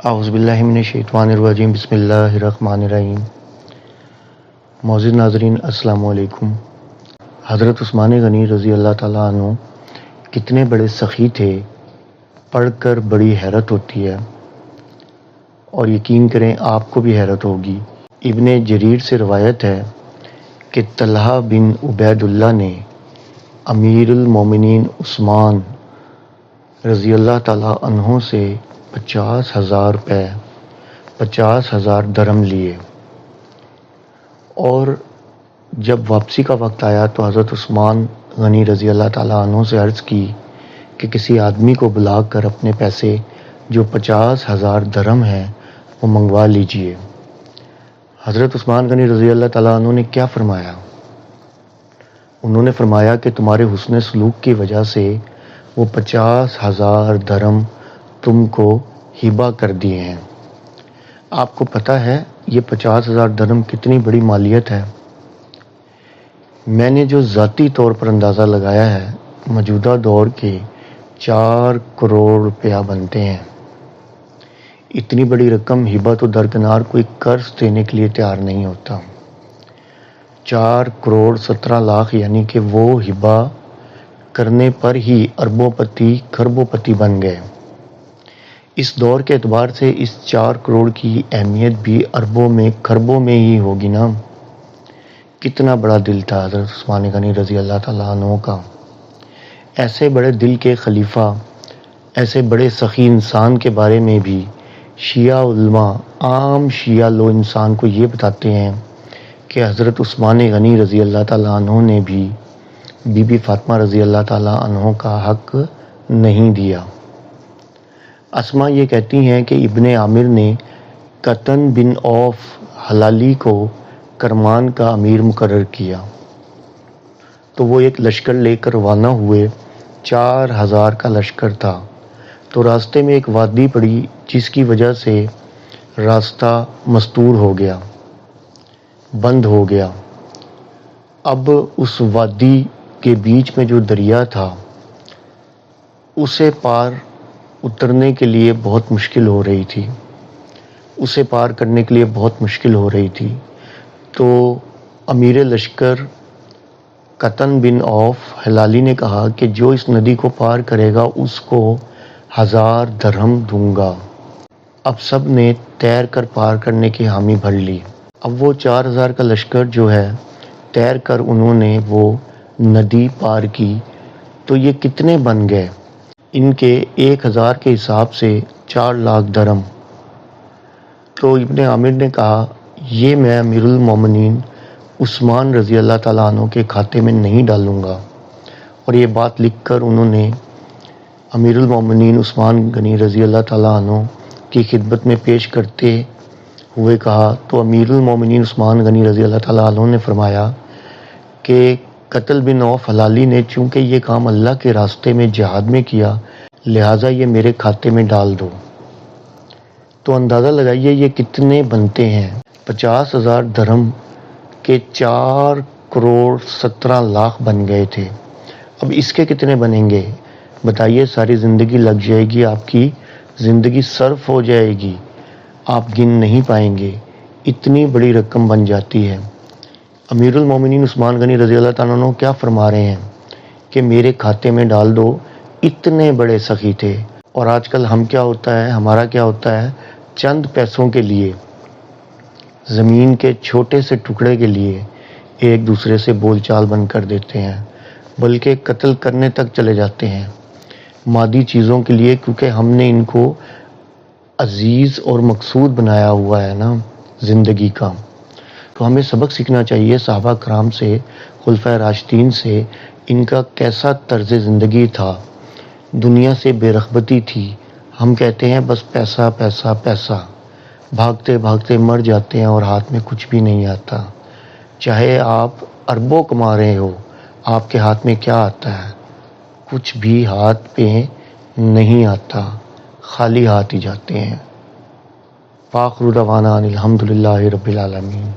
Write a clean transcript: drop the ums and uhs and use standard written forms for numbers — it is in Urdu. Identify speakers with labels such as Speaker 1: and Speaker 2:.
Speaker 1: اعوذ باللہ من الشیطان الرجیم بسم اللہ الرحمن الرحیم۔ معزز ناظرین السلام علیکم۔ حضرت عثمان غنی رضی اللہ تعالیٰ عنہ کتنے بڑے سخی تھے، پڑھ کر بڑی حیرت ہوتی ہے، اور یقین کریں آپ کو بھی حیرت ہوگی۔ ابن جریر سے روایت ہے کہ طلحہ بن عبید اللہ نے امیر المومنین عثمان رضی اللہ تعالیٰ عنہ سے 50,000 روپے 50,000 درہم لیے، اور جب واپسی کا وقت آیا تو حضرت عثمان غنی رضی اللہ تعالیٰ عنہ سے عرض کی کہ کسی آدمی کو بلا کر اپنے پیسے جو 50,000 درہم ہیں وہ منگوا لیجئے۔ حضرت عثمان غنی رضی اللہ تعالیٰ عنہ نے کیا فرمایا؟ انہوں نے فرمایا کہ تمہارے حسن سلوک کی وجہ سے وہ 50,000 درہم تم کو ہبہ کر دیے ہیں۔ آپ کو پتہ ہے یہ 50,000 درہم کتنی بڑی مالیت ہے؟ میں نے جو ذاتی طور پر اندازہ لگایا ہے، موجودہ دور کے 4 کروڑ روپیہ بنتے ہیں۔ اتنی بڑی رقم ہبہ تو درکنار کوئی قرض دینے کے لیے تیار نہیں ہوتا۔ 4 کروڑ 17 لاکھ یعنی کہ وہ ہبہ کرنے پر ہی اربوں پتی کھربوں پتی بن گئے۔ اس دور کے اعتبار سے اس 4 کروڑ کی اہمیت بھی اربوں میں کھربوں میں ہی ہوگی نا۔ کتنا بڑا دل تھا حضرت عثمان غنی رضی اللہ تعالیٰ عنہ کا۔ ایسے بڑے دل کے خلیفہ، ایسے بڑے سخی انسان کے بارے میں بھی شیعہ علماء، عام شیعہ لوگ انسان کو یہ بتاتے ہیں کہ حضرت عثمان غنی رضی اللہ تعالیٰ عنہ نے بھی بی بی فاطمہ رضی اللہ تعالیٰ عنہ کا حق نہیں دیا۔ اسماء یہ کہتی ہیں کہ ابن عامر نے قطن بن عوف ہلالی کو کرمان کا امیر مقرر کیا، تو وہ ایک لشکر لے کر روانہ ہوئے۔ 4,000 کا لشکر تھا، تو راستے میں ایک وادی پڑی جس کی وجہ سے راستہ مستور ہو گیا، بند ہو گیا۔ اب اس وادی کے بیچ میں جو دریا تھا اسے پار اترنے کے لیے بہت مشکل ہو رہی تھی، اسے پار کرنے کے لیے بہت مشکل ہو رہی تھی۔ تو امیر لشکر قطن بن عوف ہلالی نے کہا کہ جو اس ندی کو پار کرے گا اس کو 1000 درہم دوں گا۔ اب سب نے تیر کر پار کرنے کی حامی بھر لی۔ اب وہ 4,000 کا لشکر جو ہے تیر کر انہوں نے وہ ندی پار کی، تو یہ کتنے بن گئے؟ ان کے 1,000 کے حساب سے 4 لاکھ درہم۔ تو ابن عامر نے کہا یہ میں امیر المومنین عثمان رضی اللہ تعالیٰ عنہ کے کھاتے میں نہیں ڈالوں گا، اور یہ بات لکھ کر انہوں نے امیر المومنین عثمان غنی رضی اللہ تعالیٰ عنہ کی خدمت میں پیش کرتے ہوئے کہا، تو امیر المومنین عثمان غنی رضی اللہ تعالیٰ عنہ نے فرمایا کہ قتل بن عوف ہلالی نے چونکہ یہ کام اللہ کے راستے میں جہاد میں کیا، لہٰذا یہ میرے کھاتے میں ڈال دو۔ تو اندازہ لگائیے یہ کتنے بنتے ہیں۔ 50,000 درہم کے 4 کروڑ 17 لاکھ بن گئے تھے۔ اب اس کے کتنے بنیں گے بتائیے؟ ساری زندگی لگ جائے گی، آپ کی زندگی صرف ہو جائے گی، آپ گن نہیں پائیں گے، اتنی بڑی رقم بن جاتی ہے۔ امیر المومنین عثمان غنی رضی اللہ تعالیٰ عنہ کیا فرما رہے ہیں کہ میرے کھاتے میں ڈال دو، اتنے بڑے سخی تھے۔ اور آج کل ہم کیا ہوتا ہے، ہمارا کیا ہوتا ہے، چند پیسوں کے لیے، زمین کے چھوٹے سے ٹکڑے کے لیے ایک دوسرے سے بول چال بند کر دیتے ہیں، بلکہ قتل کرنے تک چلے جاتے ہیں مادی چیزوں کے لیے، کیونکہ ہم نے ان کو عزیز اور مقصود بنایا ہوا ہے نا زندگی کا۔ تو ہمیں سبق سیکھنا چاہیے صحابہ کرام سے، خلفائے راشدین سے، ان کا کیسا طرز زندگی تھا، دنیا سے بے رغبتی تھی۔ ہم کہتے ہیں بس پیسہ پیسہ پیسہ، بھاگتے بھاگتے مر جاتے ہیں اور ہاتھ میں کچھ بھی نہیں آتا۔ چاہے آپ اربوں کما رہے ہو، آپ کے ہاتھ میں کیا آتا ہے؟ کچھ بھی ہاتھ پہ نہیں آتا، خالی ہاتھ ہی جاتے ہیں۔ فآخر دعوانا ان الحمدللہ رب العالمین۔